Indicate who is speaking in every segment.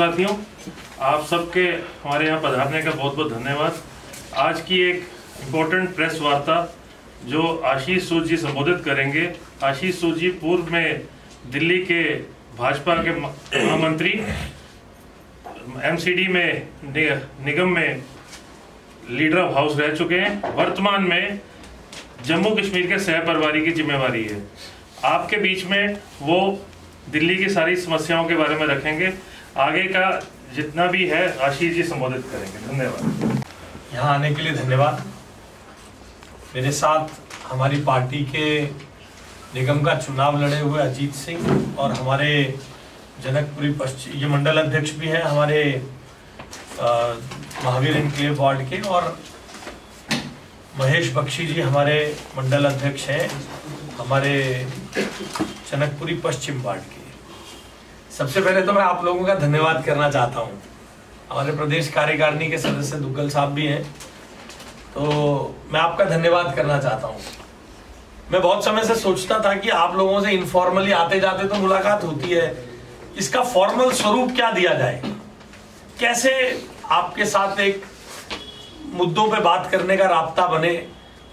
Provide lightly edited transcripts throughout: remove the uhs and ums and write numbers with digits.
Speaker 1: साथियों, आप सबके हमारे यहाँ पधारने का बहुत बहुत धन्यवाद। आज की एक इम्पोर्टेंट प्रेस वार्ता जो आशीष सूद जी संबोधित करेंगे। आशीष सूद जी पूर्व में दिल्ली के भाजपा के महामंत्री, एमसीडी में निगम में लीडर ऑफ हाउस रह चुके हैं। वर्तमान में जम्मू कश्मीर के सह प्रभारी की जिम्मेवारी है। आपके बीच में वो दिल्ली की सारी समस्याओं के बारे में रखेंगे। आगे का जितना भी है आशीष जी संबोधित करेंगे। धन्यवाद।
Speaker 2: यहाँ आने के लिए धन्यवाद। मेरे साथ हमारी पार्टी के निगम का चुनाव लड़े हुए अजीत सिंह और हमारे जनकपुरी पश्चिम ये मंडल अध्यक्ष भी हैं हमारे महावीर एनक्लेव वार्ड के, और महेश बख्शी जी हमारे मंडल अध्यक्ष हैं हमारे जनकपुरी पश्चिम वार्ड के। सबसे पहले तो मैं आप लोगों का धन्यवाद करना चाहता हूं। हमारे प्रदेश कार्यकारिणी के सदस्य दुग्गल साहब भी हैं, तो मैं आपका धन्यवाद करना चाहता हूं। मैं बहुत समय से सोचता था कि आप लोगों से इनफॉर्मली आते जाते तो मुलाकात होती है, इसका फॉर्मल स्वरूप क्या दिया जाए, कैसे आपके साथ एक मुद्दों पे बात करने का राब्ता बने।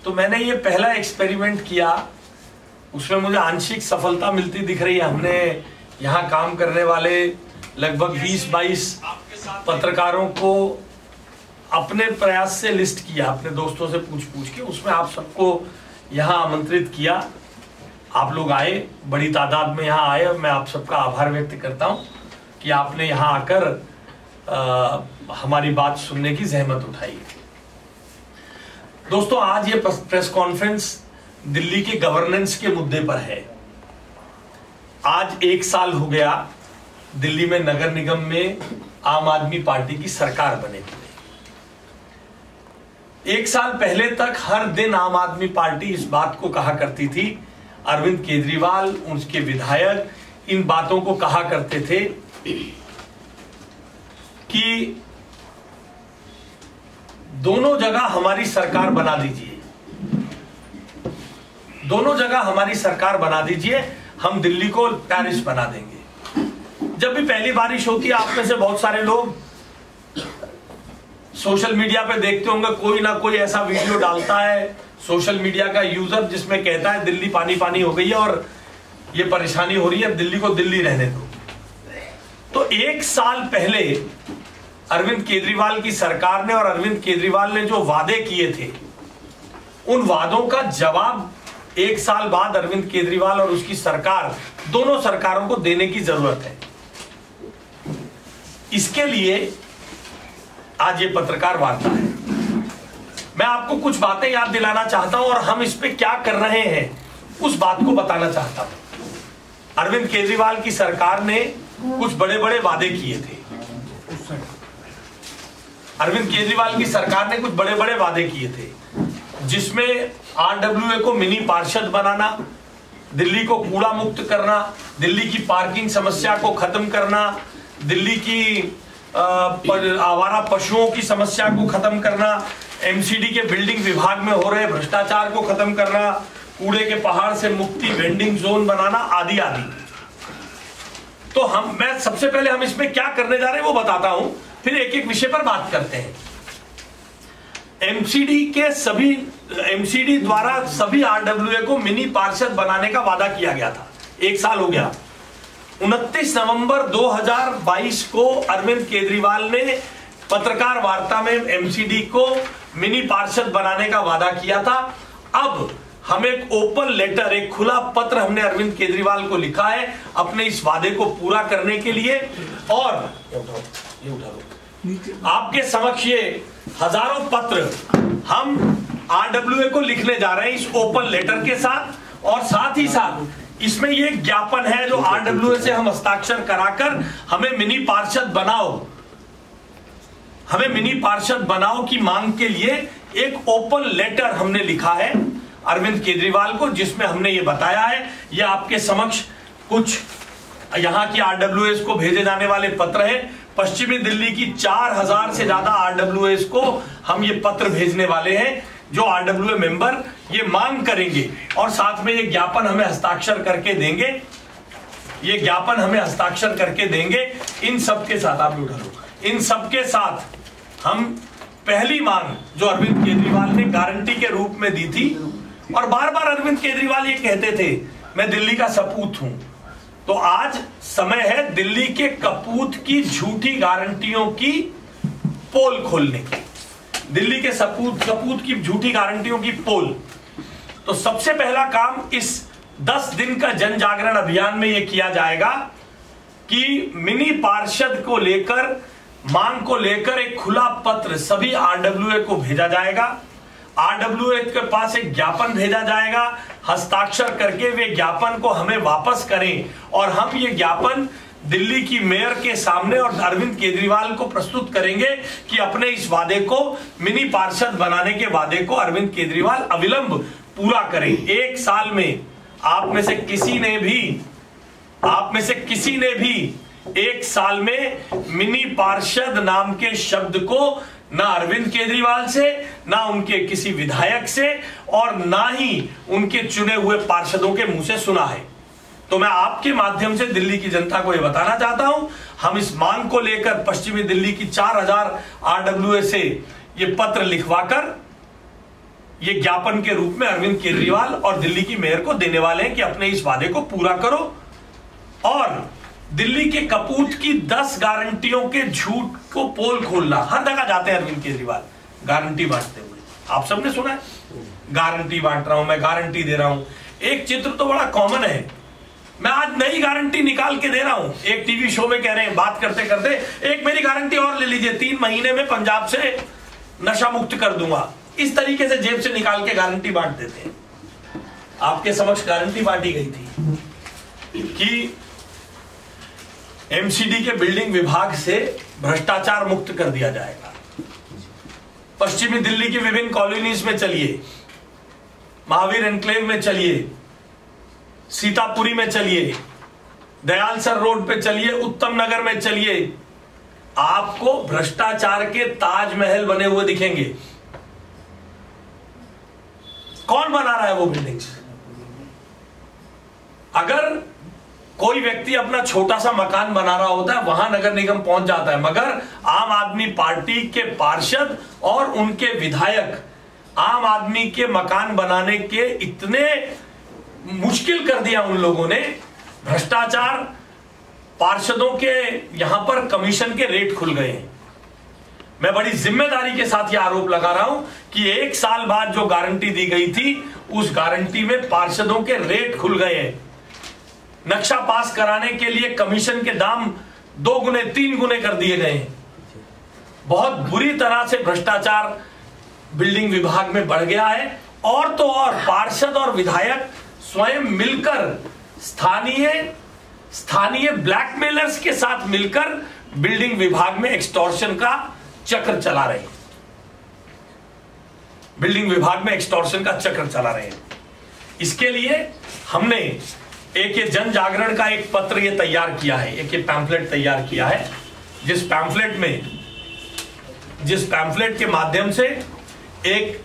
Speaker 2: तो मैंने ये पहला एक्सपेरिमेंट किया, उसमें मुझे आंशिक सफलता मिलती दिख रही है। हमने यहाँ काम करने वाले लगभग 20-22 पत्रकारों को अपने प्रयास से लिस्ट किया, अपने दोस्तों से पूछ के, उसमें आप सबको यहाँ आमंत्रित किया। आप लोग आए, बड़ी तादाद में यहाँ आए, और मैं आप सबका आभार व्यक्त करता हूँ कि आपने यहाँ आकर हमारी बात सुनने की जहमत उठाई। दोस्तों, आज ये प्रेस कॉन्फ्रेंस दिल्ली के गवर्नेंस के मुद्दे पर है। आज 1 साल हो गया दिल्ली में नगर निगम में आम आदमी पार्टी की सरकार बने हुए। 1 साल पहले तक हर दिन आम आदमी पार्टी इस बात को कहा करती थी, अरविंद केजरीवाल, उनके विधायक इन बातों को कहा करते थे कि दोनों जगह हमारी सरकार बना दीजिए, दोनों जगह हमारी सरकार बना दीजिए, हम दिल्ली को पेरिस बना देंगे। जब भी पहली बारिश होती है, आप में से बहुत सारे लोग सोशल मीडिया पे देखते होंगे, कोई ना कोई ऐसा वीडियो डालता है सोशल मीडिया का यूजर जिसमें कहता है दिल्ली पानी पानी हो गई है और ये परेशानी हो रही है, दिल्ली को दिल्ली रहने दो। तो 1 साल पहले अरविंद केजरीवाल की सरकार ने और अरविंद केजरीवाल ने जो वादे किए थे, उन वादों का जवाब 1 साल बाद अरविंद केजरीवाल और उसकी सरकार, दोनों सरकारों को देने की जरूरत है। इसके लिए आज ये पत्रकार वार्ता है। मैं आपको कुछ बातें याद दिलाना चाहता हूं और हम इस पे क्या कर रहे हैं उस बात को बताना चाहता हूं। अरविंद केजरीवाल की सरकार ने कुछ बड़े बड़े वादे किए थे। अरविंद केजरीवाल की सरकार ने कुछ बड़े बड़े वादे किए थे, जिसमें आरडब्ल्यूए को मिनी पार्षद बनाना, दिल्ली को कूड़ा मुक्त करना, दिल्ली की पार्किंग समस्या को खत्म करना, दिल्ली की आवारा पशुओं की समस्या को खत्म करना, एमसीडी के बिल्डिंग विभाग में हो रहे भ्रष्टाचार को खत्म करना, कूड़े के पहाड़ से मुक्ति, वेंडिंग जोन बनाना, आदि आदि। तो मैं सबसे पहले हम इसमें क्या करने जा रहे हैं वो बताता हूं, फिर एक एक विषय पर बात करते हैं। एमसीडी द्वारा सभी आरडब्ल्यूए को मिनी पार्षद बनाने का वादा किया गया था। 1 साल हो गया। 29 नवंबर 2022 को अरविंद केजरीवाल ने पत्रकार वार्ता में एमसीडी को मिनी पार्षद बनाने का वादा किया था। अब हम एक ओपन लेटर, एक खुला पत्र हमने अरविंद केजरीवाल को लिखा है अपने इस वादे को पूरा करने के लिए, और आपके समक्ष ये हजारों पत्र हम आरडब्ल्यूए को लिखने जा रहे हैं इस ओपन लेटर के साथ, और साथ ही साथ इसमें ये ज्ञापन है जो आरडब्ल्यूए से हम हस्ताक्षर कराकर हमें मिनी पार्षद बनाओ की मांग के लिए एक ओपन लेटर हमने लिखा है अरविंद केजरीवाल को, जिसमें हमने ये बताया है। ये आपके समक्ष कुछ यहाँ की आरडब्ल्यूएस को भेजे जाने वाले पत्र हैं। पश्चिमी दिल्ली की 4000 से ज्यादा आरडब्ल्यूएस को हम ये पत्र भेजने वाले हैं, जो आरडब्ल्यूए मेंबर ये मांग करेंगे और साथ में ये ज्ञापन हमें हस्ताक्षर करके देंगे ये ज्ञापन हमें हस्ताक्षर करके देंगे। इन सबके साथ आप भी उठा लो, इन सबके साथ हम पहली मांग जो अरविंद केजरीवाल ने गारंटी के रूप में दी थी, और बार बार अरविंद केजरीवाल ये कहते थे मैं दिल्ली का सपूत हूं, तो आज समय है दिल्ली के कपूत की झूठी गारंटियों की पोल खोलने की, दिल्ली के कपूत की झूठी गारंटियों की पोल। तो सबसे पहला काम इस 10 दिन का जन जागरण अभियान में यह किया जाएगा कि मिनी पार्षद को लेकर, मांग को लेकर एक खुला पत्र सभी आरडब्ल्यूए को भेजा जाएगा। आरडब्ल्यूए के पास एक ज्ञापन भेजा जाएगा, हस्ताक्षर करके वे ज्ञापन को हमें वापस करें और हम ये ज्ञापन दिल्ली की मेयर के सामने और अरविंद केजरीवाल को प्रस्तुत करेंगे कि अपने इस वादे को, मिनी पार्षद बनाने के वादे को अरविंद केजरीवाल अविलंब पूरा करें। 1 साल में आप में से किसी ने भी 1 साल में मिनी पार्षद नाम के शब्द को ना अरविंद केजरीवाल से, ना उनके किसी विधायक से, और ना ही उनके चुने हुए पार्षदों के मुंह से सुना है। तो मैं आपके माध्यम से दिल्ली की जनता को यह बताना चाहता हूं, हम इस मांग को लेकर पश्चिमी दिल्ली की 4000 आरडब्ल्यूए से ये पत्र लिखवाकर ये ज्ञापन के रूप में अरविंद केजरीवाल और दिल्ली की मेयर को देने वाले हैं कि अपने इस वादे को पूरा करो। और दिल्ली के कपूत की 10 गारंटियों के झूठ को पोल खोलना। हर जगह जाते हैं अरविंद केजरीवाल गारंटी बांटते हुए, आप सबने सुना है, गारंटी बांट रहा हूं मैं, गारंटी दे रहा हूं। एक चित्र तो बड़ा कॉमन है, मैं आज नई गारंटी निकाल के दे रहा हूं। एक टीवी शो में कह रहे हैं, बात करते करते, एक मेरी गारंटी और ले लीजिए, 3 महीने में पंजाब से नशा मुक्त कर दूंगा। इस तरीके से जेब से निकाल के गारंटी बांट देते हैं। आपके समक्ष गारंटी बांटी गई थी कि एमसीडी के बिल्डिंग विभाग से भ्रष्टाचार मुक्त कर दिया जाएगा। पश्चिमी दिल्ली की विभिन्न कॉलोनीज में चलिए, महावीर एनक्लेव में चलिए, सीतापुरी में चलिए, दयालसर रोड पे चलिए, उत्तम नगर में चलिए, आपको भ्रष्टाचार के ताजमहल बने हुए दिखेंगे। कौन बना रहा है वो बिल्डिंग्स? अगर कोई व्यक्ति अपना छोटा सा मकान बना रहा होता है, वहां नगर निगम पहुंच जाता है, मगर आम आदमी पार्टी के पार्षद और उनके विधायक आम आदमी के मकान बनाने के इतने मुश्किल कर दिया उन लोगों ने, भ्रष्टाचार, पार्षदों के यहां पर कमीशन के रेट खुल गए हैं। मैं बड़ी जिम्मेदारी के साथ यह आरोप लगा रहा हूं कि 1 साल बाद जो गारंटी दी गई थी, उस गारंटी में पार्षदों के रेट खुल गए हैं। नक्शा पास कराने के लिए कमीशन के दाम 2 गुने 3 गुने कर दिए गए हैं। बहुत बुरी तरह से भ्रष्टाचार बिल्डिंग विभाग में बढ़ गया है। और तो और पार्षद और विधायक स्वयं मिलकर स्थानीय ब्लैकमेलर्स के साथ मिलकर बिल्डिंग विभाग में एक्सटॉर्शन का चक्र चला रहे हैं। बिल्डिंग विभाग में एक्सटॉर्शन का चक्र चला रहे हैं। इसके लिए हमने एक ये जन जागरण का एक पत्र ये तैयार किया है, एक ये पैम्फलेट तैयार किया है, जिस पैम्फलेट के माध्यम से एक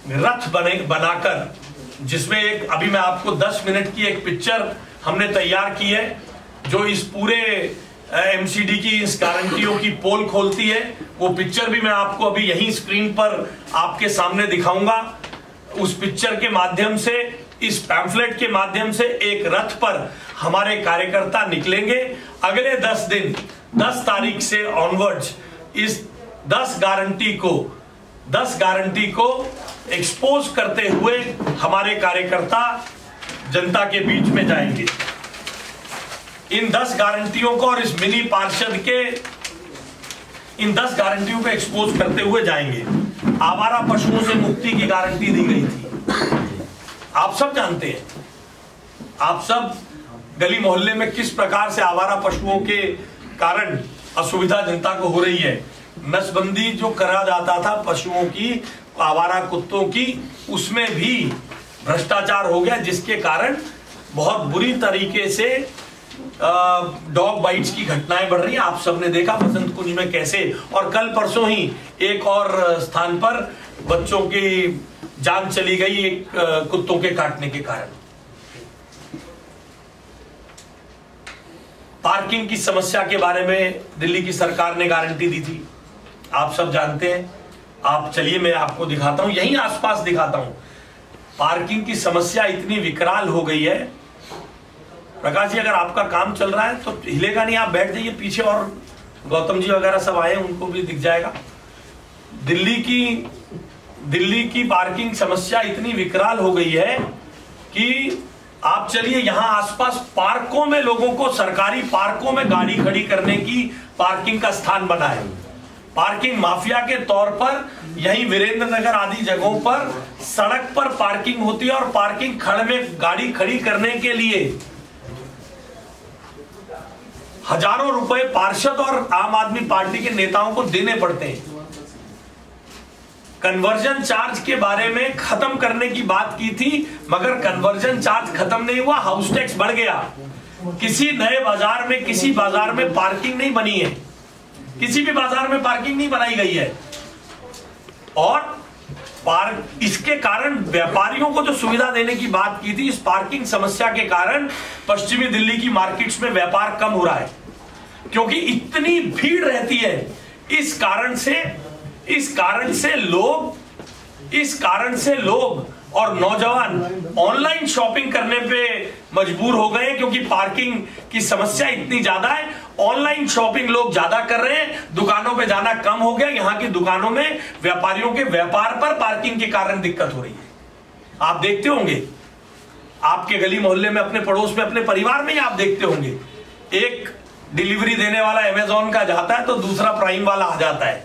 Speaker 2: रथ बनाकर, जिसमें एक, अभी मैं आपको 10 मिनट की एक पिक्चर हमने तैयार की है जो इस पूरे एमसीडी की इस गारंटियों की पोल खोलती है। वो पिक्चर भी मैं आपको अभी यहीं स्क्रीन पर आपके सामने दिखाऊंगा। उस पिक्चर के माध्यम से, इस पैम्फलेट के माध्यम से एक रथ पर हमारे कार्यकर्ता निकलेंगे। अगले 10 दिन, 10 तारीख से ऑनवर्ड्स इस 10 गारंटी को एक्सपोज करते हुए हमारे कार्यकर्ता जनता के बीच में जाएंगे। इन 10 गारंटियों को और इस मिनी पार्षद के इन 10 गारंटियों को एक्सपोज करते हुए जाएंगे। आवारा पशुओं से मुक्ति की गारंटी दी गई थी, आप सब जानते हैं। आप सब गली मोहल्ले में किस प्रकार से आवारा पशुओं के कारण असुविधा जनता को हो रही है। नसबंदी जो करा जाता था पशुओं की, आवारा कुत्तों की, उसमें भी भ्रष्टाचार हो गया, जिसके कारण बहुत बुरी तरीके से डॉग बाइट्स की घटनाएं बढ़ रही हैं। आप सबने देखा बसंत कुंज में कैसे, और कल परसों ही एक और स्थान पर बच्चों की जान चली गई एक कुत्तों के काटने के कारण। पार्किंग की समस्या के बारे में दिल्ली की सरकार ने गारंटी दी थी, आप सब जानते हैं। आप चलिए मैं आपको दिखाता हूं, यहीं आसपास दिखाता हूं। पार्किंग की समस्या इतनी विकराल हो गई है। प्रकाश जी, अगर आपका काम चल रहा है तो हिलेगा नहीं, आप बैठ जाइए पीछे, और गौतम जी वगैरह सब आए, उनको भी दिख जाएगा। दिल्ली की पार्किंग समस्या इतनी विकराल हो गई है कि आप चलिए यहां आसपास पार्कों में लोगों को, सरकारी पार्कों में गाड़ी खड़ी करने की पार्किंग का स्थान बना है। पार्किंग माफिया के तौर पर यहीं वीरेंद्र नगर आदि जगहों पर सड़क पर पार्किंग होती है, और पार्किंग खड़ में गाड़ी खड़ी करने के लिए हजारों रुपए पार्षद और आम आदमी पार्टी के नेताओं को देने पड़ते हैं। कन्वर्जन चार्ज के बारे में खत्म करने की बात की थी, मगर कन्वर्जन चार्ज खत्म नहीं हुआ, हाउस टैक्स बढ़ गया। किसी नए बाजार में, किसी बाजार में पार्किंग नहीं बनी है, किसी भी बाजार में पार्किंग नहीं बनाई गई है। और इसके कारण व्यापारियों को जो सुविधा देने की बात की थी, इस पार्किंग समस्या के कारण पश्चिमी दिल्ली की मार्केट्स में व्यापार कम हो रहा है, क्योंकि इतनी भीड़ रहती है। इस कारण से लोग और नौजवान ऑनलाइन शॉपिंग करने पे मजबूर हो गए, क्योंकि पार्किंग की समस्या इतनी ज्यादा है। ऑनलाइन शॉपिंग लोग ज्यादा कर रहे हैं, दुकानों पे जाना कम हो गया। यहां की दुकानों में व्यापारियों के व्यापार पर पार्किंग के कारण दिक्कत हो रही है। आप देखते होंगे आपके गली मोहल्ले में, अपने पड़ोस में, अपने परिवार में ही आप देखते होंगे, एक डिलीवरी देने वाला अमेजॉन का जाता है तो दूसरा प्राइम वाला आ जाता है,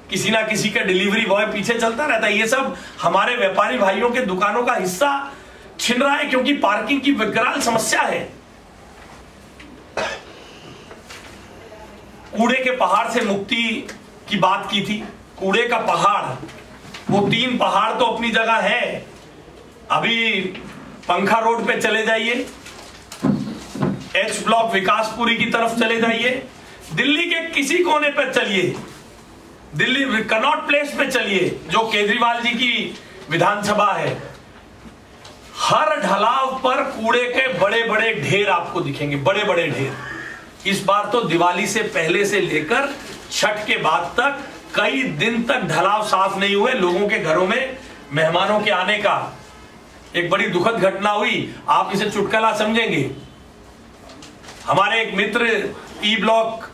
Speaker 2: किसी ना किसी का डिलीवरी बॉय पीछे चलता रहता है। ये सब हमारे व्यापारी भाइयों के दुकानों का हिस्सा छिन रहा है, क्योंकि पार्किंग की विकराल समस्या है। कूड़े के पहाड़ से मुक्ति की बात की थी। कूड़े का पहाड़, वो 3 पहाड़ तो अपनी जगह है। अभी पंखा रोड पे चले जाइए, एच ब्लॉक विकासपुरी की तरफ चले जाइए, दिल्ली के किसी कोने पर चलिए, दिल्ली कनॉट प्लेस पे चलिए, जो केजरीवाल जी की विधानसभा है, हर ढलाव पर कूड़े के बड़े बड़े ढेर आपको दिखेंगे, बड़े बड़े ढेर। इस बार तो दिवाली से पहले से लेकर छठ के बाद तक कई दिन तक ढलाव साफ नहीं हुए। लोगों के घरों में मेहमानों के आने का एक बड़ी दुखद घटना हुई। आप इसे चुटकुला समझेंगे। हमारे एक मित्र ई ब्लॉक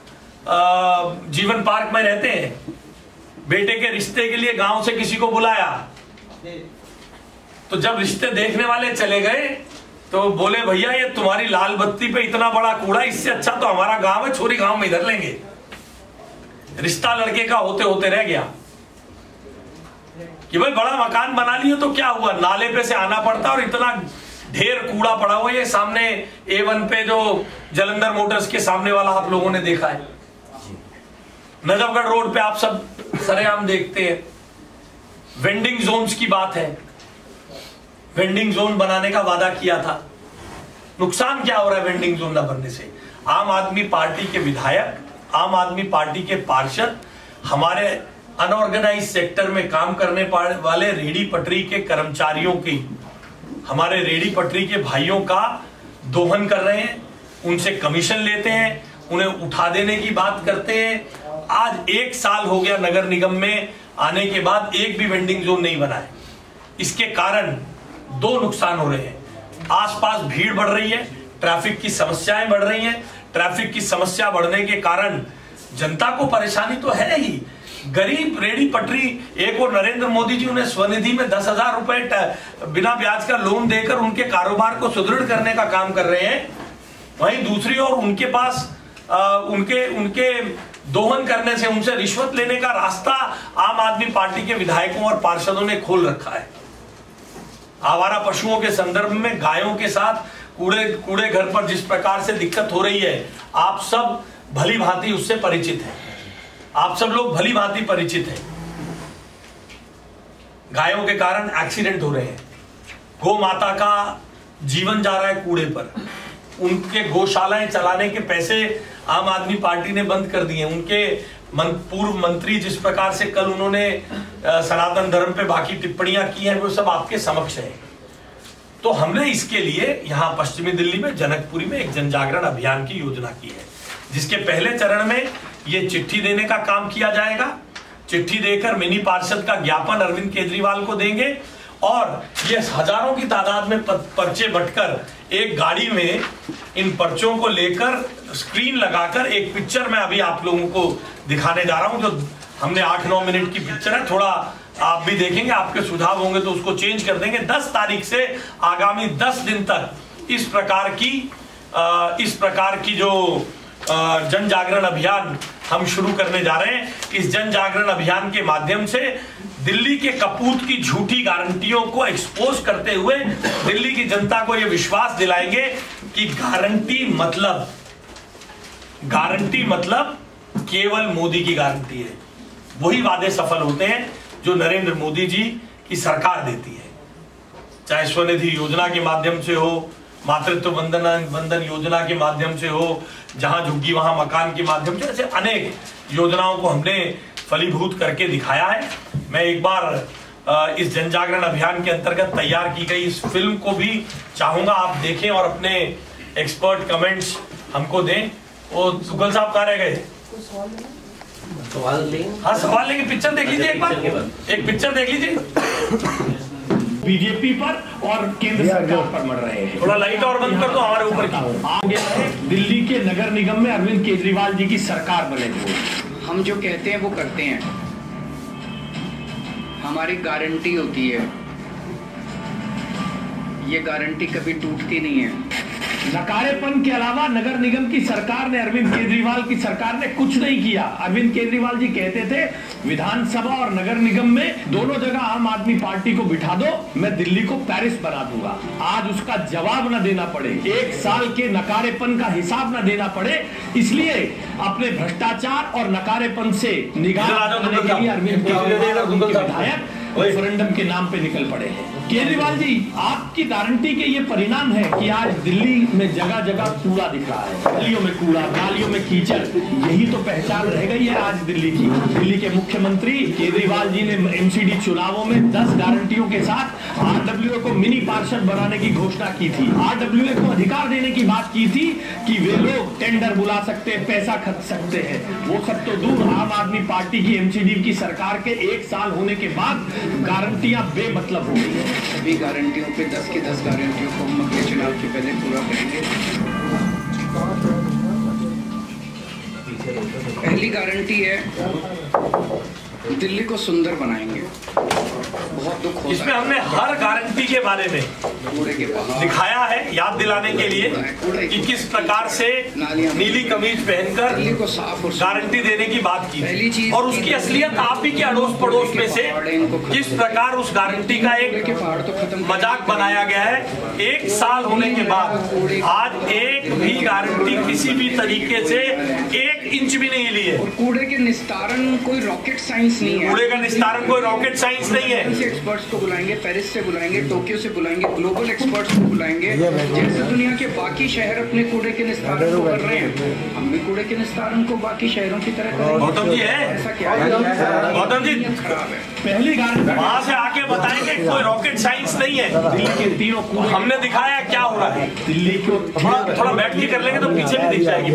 Speaker 2: जीवन पार्क में रहते हैं, बेटे के रिश्ते के लिए गांव से किसी को बुलाया, तो जब रिश्ते देखने वाले चले गए तो बोले, भैया ये तुम्हारी लाल बत्ती पे इतना बड़ा कूड़ा, इससे अच्छा तो हमारा गांव है, छोरी गांव में इधर लेंगे। रिश्ता लड़के का होते होते रह गया कि भाई बड़ा मकान बना लिए तो क्या हुआ, नाले पे से आना पड़ता और इतना ढेर कूड़ा पड़ा हुआ। ये सामने A1 पे जो जलंधर मोटर्स के सामने वाला आप लोगों ने देखा है, नजफगढ़ रोड पे आप सब सरेआम देखते हैं। वेंडिंग जोन्स की बात है, वेंडिंग जोन बनाने का वादा किया था। नुकसान क्या हो रहा है वेंडिंग जोन न बनने से? आम आदमी पार्टी के विधायक, आम आदमी पार्टी के पार्षद, हमारे अनऑर्गेनाइज सेक्टर में काम करने वाले रेडी पटरी के कर्मचारियों की, हमारे रेडी पटरी के भाइयों का दोहन कर रहे हैं, उनसे कमीशन लेते हैं, उन्हें उठा देने की बात करते हैं। आज 1 साल हो गया नगर निगम में आने के बाद एक भी वेंडिंग जोन नहीं बना है। इसके कारण 2 नुकसान हो रहे हैं। आसपास भीड़ बढ़ रही है, ट्रैफिक की समस्याएं बढ़ रही हैं। ट्रैफिक की समस्या बढ़ने के कारण जनता को परेशानी तो है ही। गरीब रेडी पटरी, एक और नरेंद्र मोदी जी उन्हें स्वनिधि में 10,000 रुपए बिना ब्याज का लोन देकर उनके कारोबार को सुदृढ़ करने का काम कर रहे हैं, वहीं दूसरी ओर उनके पास उनके दोहन करने से, उनसे रिश्वत लेने का रास्ता आम आदमी पार्टी के विधायकों और पार्षदों ने खोल रखा है। आवारा पशुओं के संदर्भ में गायों के साथ कूड़े घर पर जिस प्रकार से दिक्कत हो रही है, आप सब भली भांति उससे परिचित हैं। आप सब लोग भली भांति परिचित हैं। गायों के कारण एक्सीडेंट हो रहे हैं, गौ माता का जीवन जा रहा है कूड़े पर। उनके गौशालाएं चलाने के पैसे आम आदमी पार्टी ने बंद कर दिए। उनके पूर्व मंत्री जिस प्रकार से कल उन्होंने सनातन धर्म पे बाकी टिप्पणियां की हैं, वो सब आपके समक्ष है। तो हमने इसके लिए यहाँ पश्चिमी दिल्ली में जनकपुरी में एक जन जागरण अभियान की योजना की है, जिसके पहले चरण में ये चिट्ठी देने का काम किया जाएगा। चिट्ठी देकर मिनी पार्षद का ज्ञापन अरविंद केजरीवाल को देंगे और ये हजारों की तादाद में पर्चे बंटकर एक गाड़ी में इन पर्चों को लेकर स्क्रीन लगाकर एक पिक्चर में अभी आप लोगों को दिखाने जा रहा हूं, जो हमने 8-9 मिनट की पिक्चर है। थोड़ा आप भी देखेंगे, आपके सुझाव होंगे तो उसको चेंज कर देंगे। 10 तारीख से आगामी 10 दिन तक इस प्रकार की जो जन जागरण अभियान हम शुरू करने जा रहे हैं। इस जन जागरण अभियान के माध्यम से दिल्ली के कपूत की झूठी गारंटियों को एक्सपोज करते हुए दिल्ली की जनता को यह विश्वास दिलाएंगे कि गारंटी मतलब केवल मोदी की गारंटी है। वही वादे सफल होते हैं जो नरेंद्र मोदी जी की सरकार देती है, चाहे स्वनिधि योजना के माध्यम से हो, मातृत्व वंदन योजना के माध्यम से हो, जहां झुग्गी वहां मकान के माध्यम से, ऐसे अनेक योजनाओं को हमने फलीभूत करके दिखाया है। मैं एक बार इस जन जागरण अभियान के अंतर्गत तैयार की गई इस फिल्म को भी चाहूंगा आप देखें और अपने एक्सपर्ट कमेंट्स हमको दें। वो तुगल साहब कहाँ रह गए? सवाल लेंगे। पिक्चर देख लीजिए, एक बार एक पिक्चर देख लीजिए।
Speaker 3: बीजेपी पर और केंद्र सरकार पर मर रहे हैं।
Speaker 2: थोड़ा लाइट और बंद कर दो हमारे ऊपर की।
Speaker 3: आ गया है दिल्ली के नगर निगम में अरविंद केजरीवाल जी की सरकार बने हुए।
Speaker 4: हम जो कहते हैं वो करते हैं, हमारी गारंटी होती है, ये गारंटी कभी टूटती नहीं है।
Speaker 3: नकारेपन के अलावा नगर निगम की सरकार ने, अरविंद केजरीवाल की सरकार ने कुछ नहीं किया। अरविंद केजरीवाल जी कहते थे विधानसभा और नगर निगम में दोनों जगह आम आदमी पार्टी को बिठा दो, मैं दिल्ली को पेरिस बना दूंगा। आज उसका जवाब न देना पड़े, 1 साल के नकारेपन का हिसाब न देना पड़े, इसलिए अपने भ्रष्टाचार और नकारेपन से निगाह हटाने के लिए अरविंद केजरीवाल और उनके विधायक रेफरेंडम के नाम पे निकल पड़े हैं। केजरीवाल जी, आपकी गारंटी के ये परिणाम है कि आज दिल्ली में जगह जगह कूड़ा दिख रहा है, गलियों में कूड़ा, नालियों में कीचड़, यही तो पहचान रह गई है आज दिल्ली की। दिल्ली के मुख्यमंत्री केजरीवाल जी ने एमसीडी चुनावों में 10 गारंटियों के साथ आरडब्ल्यूए को मिनी पार्षद बनाने की घोषणा की थी। आरडब्ल्यूए को अधिकार देने की बात की थी कि वे लोग टेंडर बुला सकते हैं, पैसा खर्च सकते हैं। वो सब तो दूर, आम आदमी पार्टी की एमसीडी की सरकार के 1 साल होने के बाद गारंटियां बेमतलब हो गई है।
Speaker 4: सभी गारंटियों पे 10 की 10 गारंटियों को हम अगले चुनाव के पहले पूरा करेंगे। पहली गारंटी है दिल्ली को सुंदर बनाएंगे। बहुत दुख होता है,
Speaker 2: इसमें हमने हर गारंटी के बारे में
Speaker 4: कूड़े के बाहर
Speaker 2: दिखाया है, याद दिलाने के लिए कि किस प्रकार से नीली कमीज पहनकर
Speaker 4: दिल्ली को साफ और
Speaker 2: गारंटी देने की बात की
Speaker 4: पहली चीज
Speaker 2: और उसकी असलियत आप ही के अड़ोस पड़ोस में से किस प्रकार उस गारंटी का एक मजाक बनाया गया है। 1 साल होने के बाद आज एक भी गारंटी किसी भी तरीके से 1 इंच भी नहीं ली है।
Speaker 4: कूड़े के निस्तारण कोई रॉकेट साइंस नहीं है।
Speaker 2: कूड़े का निस्तारण कोई रॉकेट साइंस नहीं है।
Speaker 4: एक्सपर्ट्स को बुलाएंगे, पेरिस से बुलाएंगे, टोक्यो से बुलाएंगे, ग्लोबल एक्सपर्ट्स को बुलाएंगे। जैसे दुनिया के बाकी शहर अपने कूड़े के निस्तारण को कर रहे हैं, हम भी कूड़े के निस्तारण को बाकी शहरों की तरह करेंगे।
Speaker 2: गौतम जी है,
Speaker 4: ऐसा क्या है?
Speaker 2: गौतम जी
Speaker 4: खराब है।
Speaker 3: पहली गारंटी
Speaker 2: वहां से आके बताएंगे कोई रॉकेट साइंस नहीं है।
Speaker 3: दिल्ली के तीनों कूड़े
Speaker 2: हमने दिखाया क्या हो रहा है।
Speaker 3: दिल्ली को
Speaker 2: थोड़ा बैठ के कर लेंगे तो पीछे भी दिख जाएगी।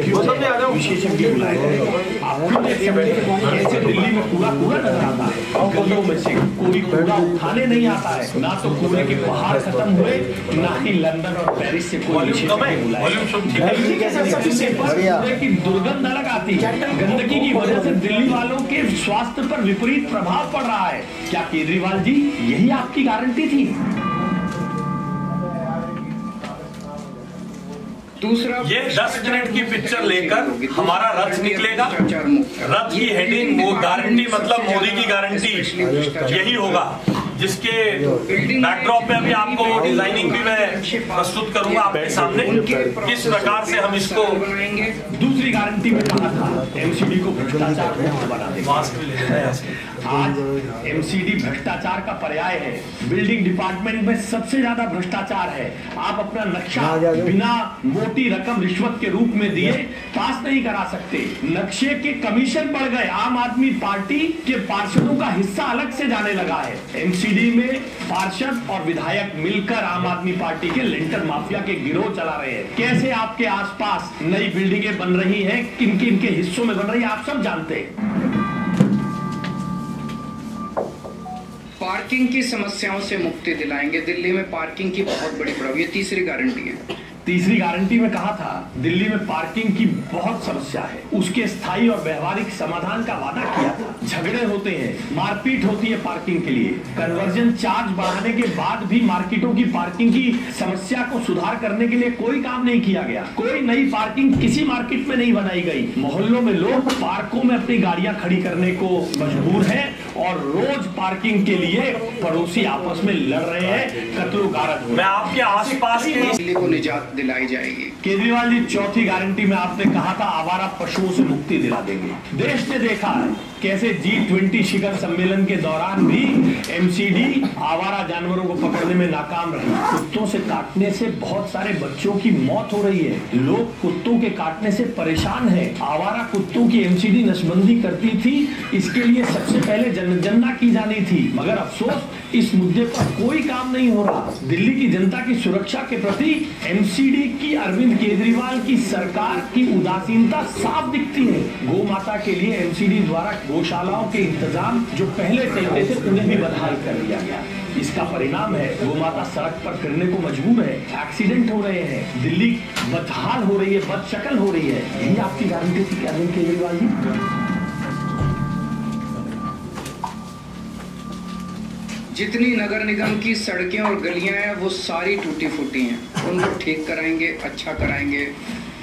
Speaker 3: विशेषज्ञ बुलाए गए। आप खुद देख सकते हैं कैसे दिल्ली में कूड़ा नजर आता है। गलियों में से कोई कूड़ा उठाने नहीं आता है। ना तो कूड़े के पहाड़ खत्म हुए, ना ही लंदन और पेरिस से कोई विशेषज्ञ बुलाए। दिल्ली के सबसे पर कूड़े की दुर्गंध अलग आती है। गंदगी की वजह से दिल्ली वालों के स्वास्थ्य पर विपरीत प्रभाव पड़ रहा है। क्या केजरीवाल जी यही आपकी गारंटी थी?
Speaker 4: दूसरा,
Speaker 2: ये 10 मिनट की पिक्चर लेकर हमारा रथ निकलेगा। रथ की हेडिंग वो गारंटी मतलब मोदी की गारंटी यही होगा, जिसके बैकड्रॉप में अभी आपको डिजाइनिंग भी मैं प्रस्तुत करूंगा आपके सामने किस प्रकार से हम इसको
Speaker 4: बनाएंगे।
Speaker 3: दूसरी गारंटी में कहा था एमसीडी को भ्रष्टाचार मुक्त बना देंगे। आज एमसीडी भ्रष्टाचार का पर्याय है। बिल्डिंग डिपार्टमेंट में सबसे ज्यादा भ्रष्टाचार है। आप अपना नक्शा बिना मोटी रकम रिश्वत के रूप में दिए पास नहीं करा सकते। नक्शे के कमीशन बढ़ गए। आम आदमी पार्टी के पार्षदों का हिस्सा अलग से जाने लगा है। एमसीडी एमसीडी में पार्षद और विधायक मिलकर आम आदमी पार्टी के लेंटर माफिया के गिरोह चला रहे हैं। कैसे आपके आसपास नई बिल्डिंगें बन रही हैं, किन किन के हिस्सों में बन रही है, आप सब जानते हैं।
Speaker 4: पार्किंग की समस्याओं से मुक्ति दिलाएंगे। दिल्ली में पार्किंग की बहुत बड़ी प्रॉब्लम, ये तीसरी गारंटी है।
Speaker 3: तीसरी गारंटी में कहा था दिल्ली में पार्किंग की बहुत समस्या है, उसके स्थायी और व्यवहारिक समाधान का वादा किया था। झगड़े होते हैं, मारपीट होती है पार्किंग के लिए। कन्वर्जन चार्ज बढ़ाने के बाद भी मार्केटों की पार्किंग की समस्या को सुधार करने के लिए कोई काम नहीं किया गया। कोई नई पार्किंग किसी मार्केट में नहीं बनाई गई। मोहल्लों में लोग पार्कों में अपनी गाड़ियां खड़ी करने को मजबूर है और रोज पार्किंग के लिए पड़ोसी आपस में लड़ रहे हैं, कत्लो गारत।
Speaker 2: मैं आपके आसपास
Speaker 4: दिल्ली को निजात दिलाई जाएगी।
Speaker 3: केजरीवाल जी, चौथी गारंटी में आपने कहा था आवारा पशुओं से मुक्ति दिला देंगे। देश ने देखा है कैसे G20 शिखर सम्मेलन के दौरान भी एमसीडी आवारा जानवरों को पकड़ने में नाकाम रही। कुत्तों से काटने से बहुत सारे बच्चों की मौत हो रही है। लोग कुत्तों के काटने से परेशान हैं। आवारा कुत्तों की एमसीडी नसबंदी करती थी, इसके लिए सबसे पहले जनगणना की जानी थी, मगर अफसोस इस मुद्दे पर कोई काम नहीं हो रहा। दिल्ली की जनता की सुरक्षा के प्रति एमसीडी की अरविंद केजरीवाल की सरकार की उदासीनता साफ दिखती है। गौ माता के लिए एमसीडी द्वारा गौशालाओं के इंतजाम जो पहले चलते थे उन्हें भी बदहाल कर दिया गया। इसका परिणाम है गौ माता सड़क पर फिरने को मजबूर है, एक्सीडेंट हो रहे हैं, दिल्ली बदहाल हो रही है, बदशकल हो रही है। यही आपकी गारंटी थी अरविंद केजरीवाल जी।
Speaker 4: जितनी नगर निगम की सड़कें और गलियां हैं वो सारी टूटी फूटी हैं। उनको ठीक कराएंगे, अच्छा कराएंगे,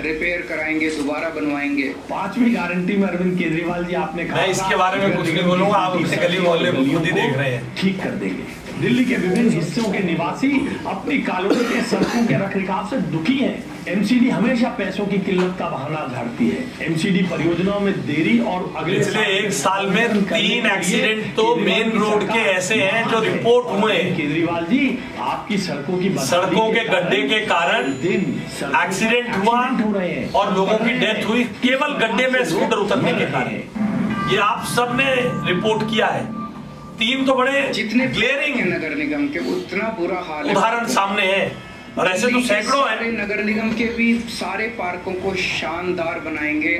Speaker 4: रिपेयर कराएंगे, दोबारा बनवाएंगे।
Speaker 3: पांचवी गारंटी में अरविंद केजरीवाल जी आपने कहा,
Speaker 2: मैं इसके बारे में कुछ नहीं बोलूंगा, आप अपने गली मोहल्ले को खुद ही देख रहे हैं।
Speaker 3: ठीक कर देंगे। दिल्ली के विभिन्न हिस्सों के निवासी अपनी कॉलोनी के सड़कों के रखरखाव से दुखी हैं। एमसीडी हमेशा पैसों की किल्लत का बहाना झाड़ती है। एमसीडी परियोजनाओं में देरी और अगले
Speaker 2: पिछले एक साल में 3 एक्सीडेंट तो मेन रोड के ऐसे हैं जो रिपोर्ट हुए।
Speaker 3: केजरीवाल जी, आपकी सड़कों
Speaker 2: के गड्ढे के कारण एक्सीडेंट हुआ
Speaker 3: हो रहे हैं
Speaker 2: और लोगों की डेथ हुई केवल गड्ढे में स्कूटर उतरने के कारण। ये आप सबने रिपोर्ट किया है। 3 तो बड़े
Speaker 4: जितने
Speaker 2: ग्लेयरिंग
Speaker 4: नगर निगम के उतना बुरा हाल है,
Speaker 2: उदाहरण सामने है और ऐसे तो सैकड़ों हैं।
Speaker 4: नगर निगम के भी सारे पार्कों को शानदार बनाएंगे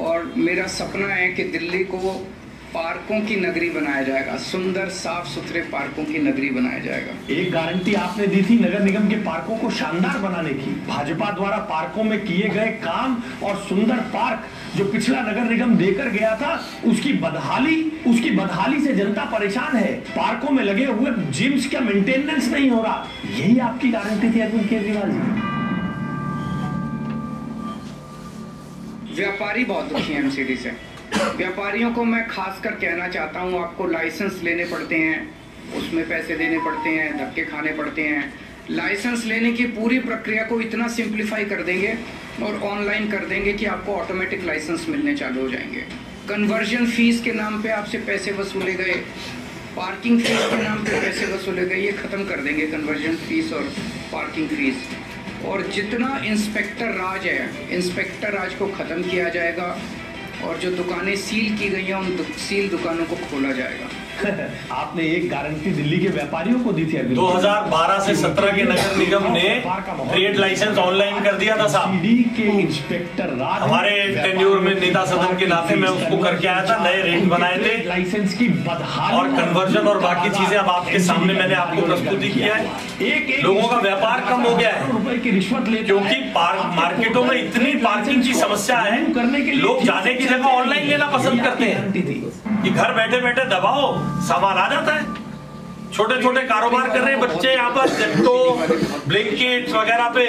Speaker 4: और मेरा सपना है कि दिल्ली को पार्कों की नगरी बनाया जाएगा, सुंदर साफ सुथरे पार्कों की नगरी बनाया जाएगा।
Speaker 3: एक गारंटी आपने दी थी नगर निगम के पार्कों को शानदार बनाने की। भाजपा द्वारा पार्कों में किए गए काम और सुंदर पार्क जो पिछला नगर निगम देकर गया था, उसकी बदहाली से जनता परेशान है। पार्कों में लगे हुए जिम्स का मेंटेनेंस नहीं हो रहा। यही आपकी गारंटी थी अरविंद केजरीवाल जी।
Speaker 4: व्यापारी बहुत दुखी हैं एमसीडी से। व्यापारियों को मैं खासकर कहना चाहता हूं, आपको लाइसेंस लेने पड़ते हैं, उसमें पैसे देने पड़ते हैं, धक्के खाने पड़ते हैं। लाइसेंस लेने की पूरी प्रक्रिया को इतना सिंप्लीफाई कर देंगे और ऑनलाइन कर देंगे कि आपको ऑटोमेटिक लाइसेंस मिलने चालू हो जाएंगे। कन्वर्जन फीस के नाम पे आपसे पैसे वसूले गए, पार्किंग फीस के नाम पे पैसे वसूले गए, ये खत्म कर देंगे कन्वर्जन फीस और पार्किंग फीस। और जितना इंस्पेक्टर राज है, इंस्पेक्टर राज को खत्म किया जाएगा और जो दुकानें सील की गई हैं उन सील दुकानों को खोला जाएगा।
Speaker 3: आपने एक गारंटी दिल्ली के व्यापारियों को दी थी।
Speaker 2: 2012 से 17 के नगर निगम ने ट्रेड लाइसेंस ऑनलाइन कर दिया था साहब।
Speaker 3: के इंस्पेक्टर राज
Speaker 2: हमारे टेन्योर में नेता सदन के नाते मैं उसको करके आया था, नए रेट बनाए थे,
Speaker 3: लाइसेंस की बदहाली
Speaker 2: और कन्वर्जन और बाकी चीजें अब आपके सामने मैंने आपको प्रस्तुति किया है। लोगों का व्यापार कम हो गया है
Speaker 3: रुपए की रिश्वत ले,
Speaker 2: क्योंकि मार्केटों में इतनी पार्किंग की समस्या है, लोग जाने की जगह ऑनलाइन लेना पसंद करते हैं कि घर बैठे बैठे दबाओ सामान आ जाता है। छोटे छोटे कारोबार कर रहे हैं बच्चे यहाँ पर, जेप्टो, ब्लिंकिट वगैरह पे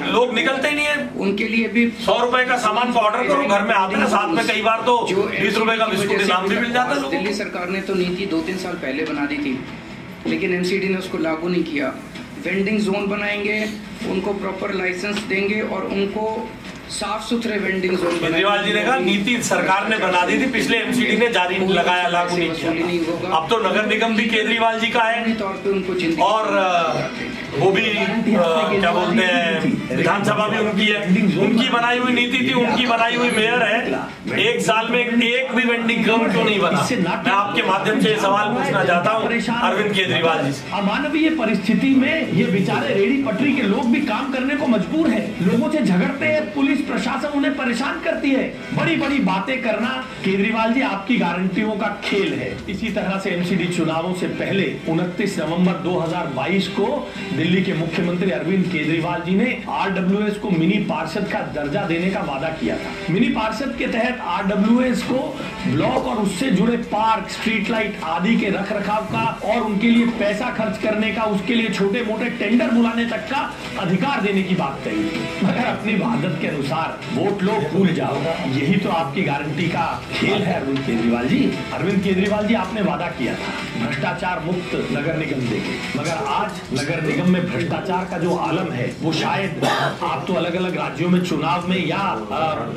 Speaker 2: लोग निकलते ही नहीं है।
Speaker 4: उनके लिए भी
Speaker 2: 100 रुपए का सामान को ऑर्डर करो, घर में आता है, साथ में कई बार तो 20 रुपए का बिस्कुट इनाम भी मिल जाता है।
Speaker 4: दिल्ली सरकार ने तो नीति 2-3 साल पहले बना दी थी, लेकिन एमसीडी ने उसको लागू नहीं किया। वेंडिंग जोन बनाएंगे, उनको प्रॉपर लाइसेंस देंगे और उनको साफ सुथरे वेंडिंग जोन।
Speaker 2: केजरीवाल जी ने कहा नीति सरकार ने बना दी थी, पिछले एमसीडी ने जारी लगाया, लागू नहीं किया। अब तो नगर निगम भी केजरीवाल जी का है
Speaker 4: तौर पे उनको
Speaker 2: और वो भी क्या बोलते हैं, विधानसभा भी उनकी है, उनकी बनाई हुई नीति थी, उनकी बनाई हुई मेयर है। एक साल में एक भी वेंडिंग जोन क्यों नहीं बना? मैं आपके माध्यम से सवाल पूछना चाहता हूँ अरविंद केजरीवाल जी से।
Speaker 3: अमानवीय परिस्थिति में ये बेचारे रेडी पटरी के लोग भी काम करने को मजबूर है, लोगों से झगड़ते हैं, पुलिस प्रशासन उन्हें परेशान करती है। बड़ी बड़ी बातें करना केजरीवाल जी आपकी गारंटियों का खेल है। इसी तरह से एमसीडी चुनावों से पहले 29 नवंबर 2022 को दिल्ली के मुख्यमंत्री अरविंद केजरीवाल जी ने आरडब्ल्यूएस को मिनी पार्षद का दर्जा देने का वादा किया था। मिनी पार्षद के तहत आरडब्ल्यूएस को ब्लॉक और उससे जुड़े पार्क, स्ट्रीट लाइट आदि के रखरखाव का और उनके लिए पैसा खर्च करने का, उसके लिए छोटे मोटे टेंडर बुलाने तक का अधिकार देने की बात कही, मगर अपनी आदत के अनुसार वोट लो भूल जाओ। यही तो आपकी गारंटी का खेल है अरविंद केजरीवाल जी। अरविंद केजरीवाल जी, आपने वादा किया था भ्रष्टाचार मुक्त नगर निगम देंगे, मगर आज नगर निगम में भ्रष्टाचार का जो आलम है वो शायद आप तो अलग अलग राज्यों में चुनाव में या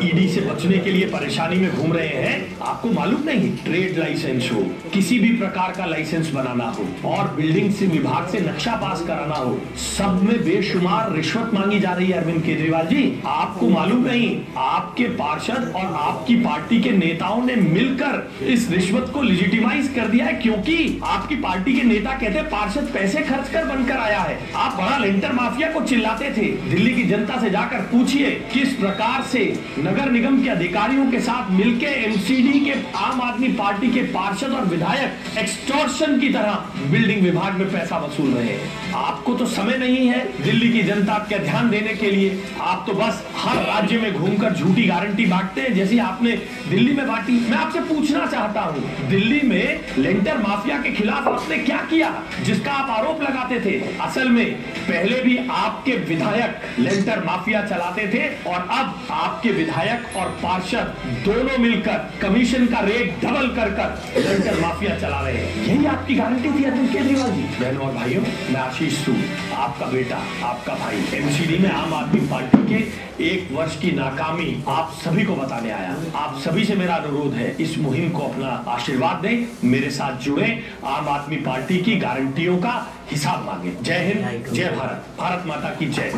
Speaker 3: ईडी से बचने के लिए परेशानी में घूम रहे हैं। आपको मालूम नहीं, ट्रेड लाइसेंस हो, किसी भी प्रकार का लाइसेंस बनाना हो और बिल्डिंग से विभाग से नक्शा पास कराना हो, सब में बेशुमार रिश्वत मांगी जा रही है अरविंद केजरीवाल जी। आपको मालूम नहीं, आपके पार्षद और आपकी पार्टी के नेताओं ने मिलकर इस रिश्वत को लेजिटिमाइज कर दिया है, क्योंकि आपकी पार्टी के नेता कहते हैं पार्षद पैसे खर्च कर बनकर आया है। आप बड़ा लेंटर माफिया को चिल्लाते थे। दिल्ली की जनता से जाकर पूछिए किस प्रकार से नगर निगम के अधिकारियों के साथ मिलकर एमसीडी के आम आदमी पार्टी के पार्षद और विधायक एक्सटॉर्शन की तरह बिल्डिंग विभाग में पैसा वसूल रहे हैं। आपको तो समय नहीं है दिल्ली की जनता का ध्यान देने के लिए। आप तो बस हर राज्य में घूमकर झूठी गारंटी बांटते हैं, जैसी आपने दिल्ली में बांटी। मैं आपसे पूछना चाहता हूं, दिल्ली में लेंटर माफिया के खिलाफ आपने क्या किया जिसका आप आरोप लगाते थे? असल में पहले भी आपके विधायक लेंटर माफिया चलाते थे और अब आपके विधायक और पार्षद दोनों मिलकर कमीशन का रेट डबल कर लेंटर माफिया चला रहे हैं। यही आपकी गारंटी थी अरविंद केजरीवाल जी। बहनों और भाइयों, मैं आशीष सूद, आपका बेटा, आपका भाई, एमसीडी में आम आदमी पार्टी के 1 वर्ष की नाकामी आप सभी को बताने आया। आप सभी से मेरा अनुरोध है, इस मुहिम को अपना आशीर्वाद दें, मेरे साथ जुड़े, आम आदमी पार्टी की गारंटियों का हिसाब मांगे। जय हिंद, जय भारत, भारत माता की जय।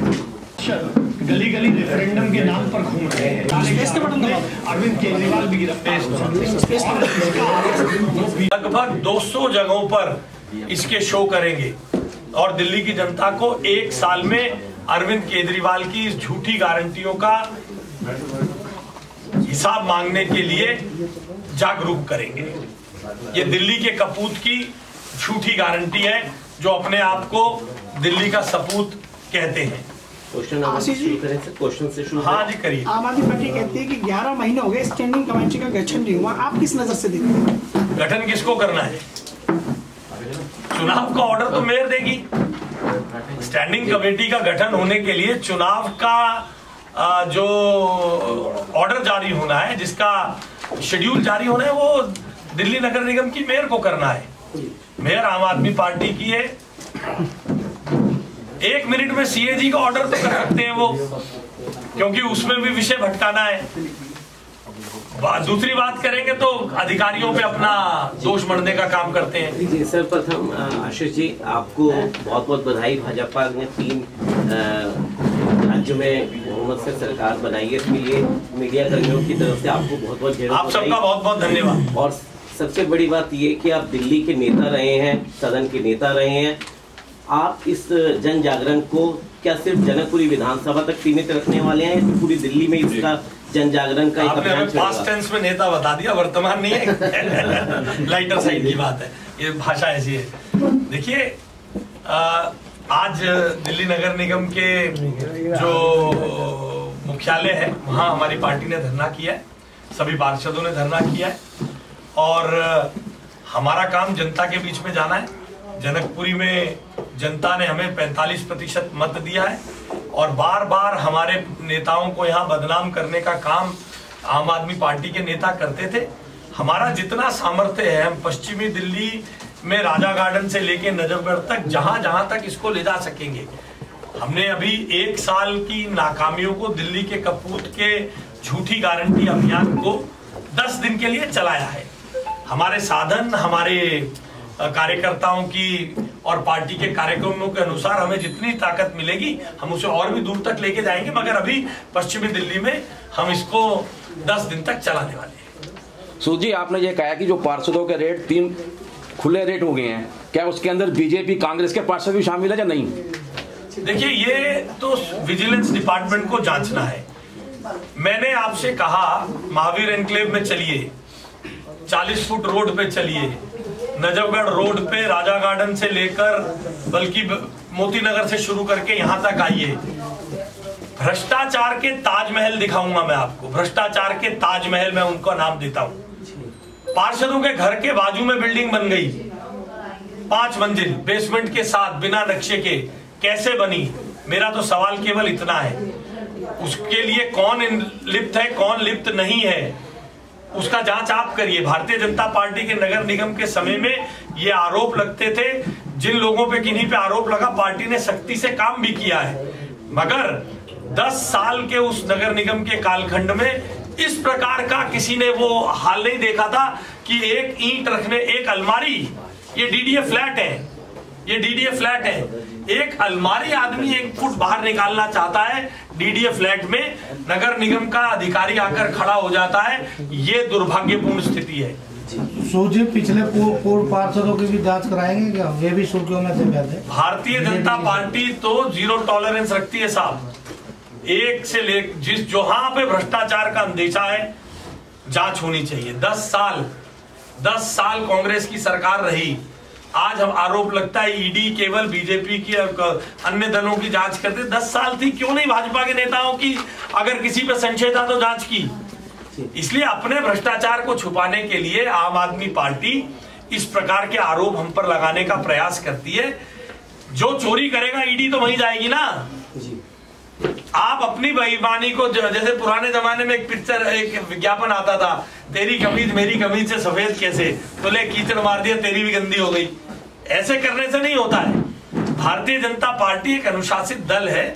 Speaker 3: गली गली रेफरेंडम के नाम पर घूम रहे हैं, अरविंद केजरीवाल भी गिरफ्तार।
Speaker 2: लगभग 200 जगहों पर इसके शो करेंगे और दिल्ली की जनता को 1 साल में अरविंद केजरीवाल की इस झूठी गारंटियों का हिसाब मांगने के लिए जागरूक करेंगे। ये दिल्ली के कपूत की झूठी गारंटी है जो अपने आप को दिल्ली का सपूत कहते हैं।
Speaker 5: क्वेश्चन से शुरू।
Speaker 2: हाँ जी, करिए।
Speaker 6: आम आदमी पार्टी कहती है कि 11 महीने हो गए स्टैंडिंग कमेटी का गठन नहीं हुआ, आप किस नजर से देखते हैं?
Speaker 2: गठन किसको करना है? चुनाव का ऑर्डर तो मेयर देगी। स्टैंडिंग कमेटी का गठन होने के लिए चुनाव का जो ऑर्डर जारी होना है, जिसका शेड्यूल जारी होना है, वो दिल्ली नगर निगम की मेयर को करना है। मेयर आम आदमी पार्टी की है। 1 मिनट में सीएजी का ऑर्डर तो कर सकते हैं वो, क्योंकि उसमें भी विषय भटकाना है। दूसरी बात करेंगे तो अधिकारियों पे अपना दोष मढ़ने का काम करते हैं।
Speaker 5: जी सर, प्रथम आशीष जी, आपको बहुत बहुत बधाई। भाजपा ने 3 राज्यों में बहुमत से सरकार बनाई है, इसके लिए मीडिया कर्मियों की तरफ से आपको बहुत बहुत बधाई।
Speaker 2: आप सबका बहुत बहुत धन्यवाद।
Speaker 5: और सबसे बड़ी बात ये कि आप दिल्ली के नेता रहे हैं, सदन के नेता रहे हैं। आप इस जन जागरण को क्या सिर्फ जनकपुरी विधानसभा तक सीमित रखने वाले हैं, तो पूरी दिल्ली में इसका जन जागरण का एक अभियान चलेगा?
Speaker 2: पास्ट टेंस में नेता बता दिया, वर्तमान नहीं है। लाइटर साइड की बात है, ये भाषा ऐसी है। देखिए, आज दिल्ली नगर निगम के जो मुख्यालय है वहां हमारी पार्टी ने धरना किया है, सभी पार्षदों ने धरना किया है और हमारा काम जनता के बीच में जाना है। जनकपुरी में जनता ने हमें 45% मत दिया है और बार बार हमारे नेताओं को यहाँ बदनाम करने का काम आम आदमी पार्टी के नेता करते थे। हमारा जितना सामर्थ्य है, हम पश्चिमी दिल्ली में राजा गार्डन से लेके नजफगढ़ तक जहां जहां तक इसको ले जा सकेंगे। हमने अभी 1 साल की नाकामियों को, दिल्ली के कपूत के झूठी गारंटी अभियान को 10 दिन के लिए चलाया है। हमारे साधन, हमारे कार्यकर्ताओं की और पार्टी के कार्यक्रमों के अनुसार हमें जितनी ताकत मिलेगी हम उसे और भी दूर तक लेके जाएंगे, मगर अभी पश्चिमी दिल्ली में हम इसको 10 दिन तक चलाने वाले हैं।
Speaker 7: सूद जी, आपने ये कहा कि जो पार्षदों के रेट 3 खुले रेट हो गए हैं, क्या उसके अंदर बीजेपी कांग्रेस के पार्षद भी शामिल है या नहीं?
Speaker 2: देखिए, ये तो विजिलेंस डिपार्टमेंट को जांचना है। मैंने आपसे कहा महावीर एनक्लेव में चलिए, 40 फुट रोड पे चलिए, नजफगढ़ रोड पे राजा गार्डन से लेकर बल्कि मोती नगर से शुरू करके यहां तक आइए। भ्रष्टाचार के ताजमहल दिखाऊंगा मैं आपको, भ्रष्टाचार के ताजमहल मैं उनको नाम देता हूं। पार्षदों के घर के बाजू में बिल्डिंग बन गई 5 मंजिल बेसमेंट के साथ बिना नक्शे के, कैसे बनी? मेरा तो सवाल केवल इतना है, उसके लिए कौन लिप्त है कौन लिप्त नहीं है उसका जांच आप करिए। भारतीय जनता पार्टी के नगर निगम के समय में ये आरोप लगते थे, जिन लोगों पे किन्हीं पे आरोप लगा पार्टी ने सख्ती से काम भी किया है, मगर 10 साल के उस नगर निगम के कालखंड में इस प्रकार का किसी ने वो हाल नहीं देखा था कि एक ईंट रखने, एक अलमारी, ये डीडीए फ्लैट है, ये डीडीए फ्लैट है, एक अलमारी आदमी 1 फुट बाहर निकालना चाहता है डीडीए फ्लैट में, नगर निगम का अधिकारी आकर खड़ा हो जाता है। ये दुर्भाग्यपूर्ण स्थिति है।
Speaker 8: सोचिए, पिछले पूर्व पार्षदों की भी जांच कराएंगे क्या? ये भी सुर्खियों में थे पहले।
Speaker 2: भारतीय जनता पार्टी तो 0 टॉलरेंस रखती है साहब, एक से ले जिस जहां पे भ्रष्टाचार का अंदेशा है जांच होनी चाहिए। 10 साल कांग्रेस की सरकार रही, आज हम आरोप लगता है ईडी केवल बीजेपी की और अन्य दलों की जांच करते। 10 साल थी, क्यों नहीं भाजपा के नेताओं की अगर किसी पे संशय था तो जांच की? इसलिए अपने भ्रष्टाचार को छुपाने के लिए आम आदमी पार्टी इस प्रकार के आरोप हम पर लगाने का प्रयास करती है। जो चोरी करेगा ईडी तो वहीं जाएगी ना। आप अपनी बेईमानी को, जैसे पुराने जमाने में एक पिक्चर, एक विज्ञापन आता था, तेरी कमीज मेरी कमीज से सफेद कैसे, तो ले कीचड़ मार दिया तेरी भी गंदी हो गई। ऐसे करने से नहीं होता है। भारतीय जनता पार्टी एक अनुशासित दल है,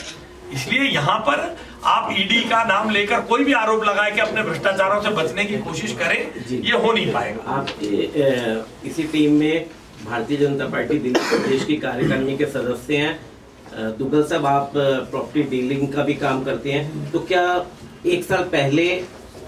Speaker 2: इसलिए यहाँ पर आप ईडी का नाम लेकर कोई भी आरोप लगाए कि अपने भ्रष्टाचारों से बचने की कोशिश करें, ये हो नहीं पाएगा।
Speaker 5: आप इसी टीम में भारतीय जनता पार्टी दिल्ली प्रदेश की कार्यकारिणी के सदस्य हैं। दुग्गल साहब, आप प्रॉपर्टी डीलिंग का भी काम करते हैं, तो क्या 1 साल पहले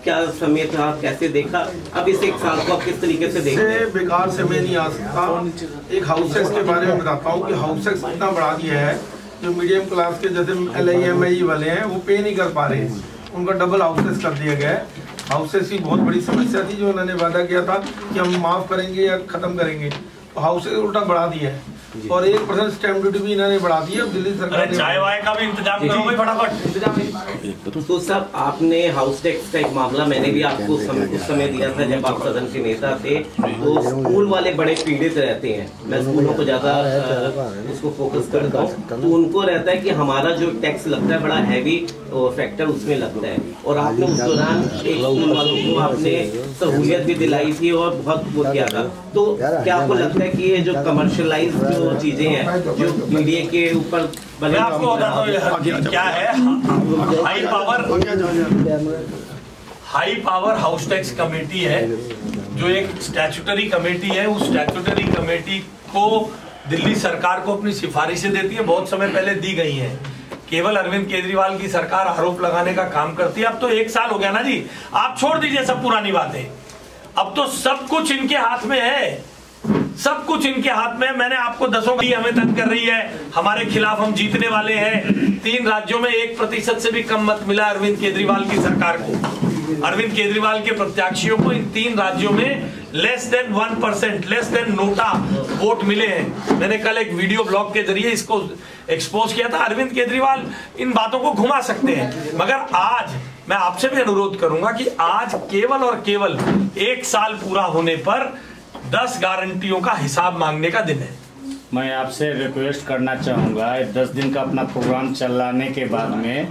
Speaker 5: क्या समय था, कैसे देखा, अब इस 1 साल को आप किस तरीके से देखते हैं?
Speaker 8: बेकार से मैं नहीं आ सकता। एक हाउस टैक्स के बारे में बताता हूँ कि हाउस टैक्स इतना बढ़ा दिया है, जो मीडियम क्लास के जैसे LIMI वाले हैं वो पे नहीं कर पा रहे हैं, उनका डबल हाउस टैक्स कर दिया गया है। हाउस टैक्स की बहुत बड़ी समस्या थी, जो उन्होंने वादा किया था कि हम माफ करेंगे या खत्म करेंगे, तो हाउस टैक्स उल्टा बढ़ा दिया है। और 1% स्टैम्प ड्यूटी भी इन्होंने बढ़ा दी है। दिल्ली सरकार ने
Speaker 2: चाय वाय का भी इंतजाम करो भाई फटाफट।
Speaker 5: तो सर, आपने हाउस टैक्स का एक मामला मैंने भी आपको उस समय दिया था जब आप सदन के नेता थे। तो स्कूल वाले बड़े पीड़ित रहते हैं, मैं स्कूलों को ज्यादा उसको फोकस करता हूँ, तो उनको रहता है कि हमारा जो टैक्स लगता है बड़ा हैवी फैक्टर उसमें लगता है, और आपने उस दौरान एक स्कूल वालों को आपने सहूलियत भी दिलाई थी और बहुत वो किया था। तो क्या आपको लगता है कि ये जो कमर्शियलाइज जो चीजें हैं जो मीडिया के ऊपर,
Speaker 2: मैं आपको बताता हूँ क्या है, high power house tax committee है, जो एक स्टैट्यूटरी कमेटी है। उस स्टैट्यूटरी कमेटी को दिल्ली सरकार को अपनी सिफारिशें देती है, बहुत समय पहले दी गई हैं। केवल अरविंद केजरीवाल की सरकार आरोप लगाने का काम करती है। अब तो 1 साल हो गया ना जी, आप छोड़ दीजिए सब पुरानी बातें, अब तो सब कुछ इनके हाथ में है, सब कुछ इनके हाथ में। मैंने आपको 10 की हमें तंग कर रही है, हमारे खिलाफ हम जीतने वाले हैं। 3 राज्यों में 1% से भी कम मत मिला अरविंद केजरीवाल की सरकार को। अरविंद केजरीवाल के प्रत्याशियों को इन 3 राज्यों में less than 1%, less than NOTA vote मिले हैं। मैंने कल एक वीडियो ब्लॉग के जरिए इसको एक्सपोज किया था। अरविंद केजरीवाल इन बातों को घुमा सकते हैं, मगर आज मैं आपसे भी अनुरोध करूंगा कि आज केवल और केवल 1 साल पूरा होने पर 10 गारंटियों का हिसाब मांगने का दिन है।
Speaker 9: मैं आपसे रिक्वेस्ट करना चाहूँगा, 10 दिन का अपना प्रोग्राम चलाने के बाद में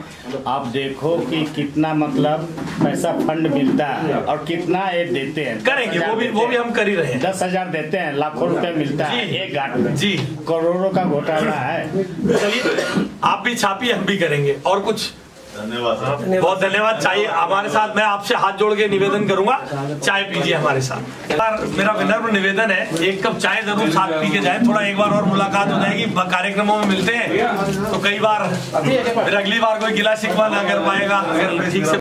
Speaker 9: आप देखो कि कितना मतलब पैसा फंड मिलता है और कितना ये देते हैं।
Speaker 2: करेंगे, वो भी हम कर ही रहे हैं।
Speaker 9: 10,000 देते हैं, लाखों रुपए मिलता है एक घाट में
Speaker 2: जी,
Speaker 9: करोड़ों का घोटाला है।
Speaker 2: चलिए आप भी छापिए, हम भी करेंगे। और कुछ बहुत धन्यवाद। चाय हमारे साथ, मैं आपसे हाथ जोड़ के निवेदन करूंगा, चाय पीजिए हमारे साथ। यार मेरा विनम्र निवेदन है, एक कप चाय जरूर साथ पी के जाए, थोड़ा एक बार और मुलाकात हो जाएगी, कार्यक्रमों में मिलते हैं तो कई बार, फिर अगली बार कोई गिला शिकवा ना कर पाएगा अगर ठीक से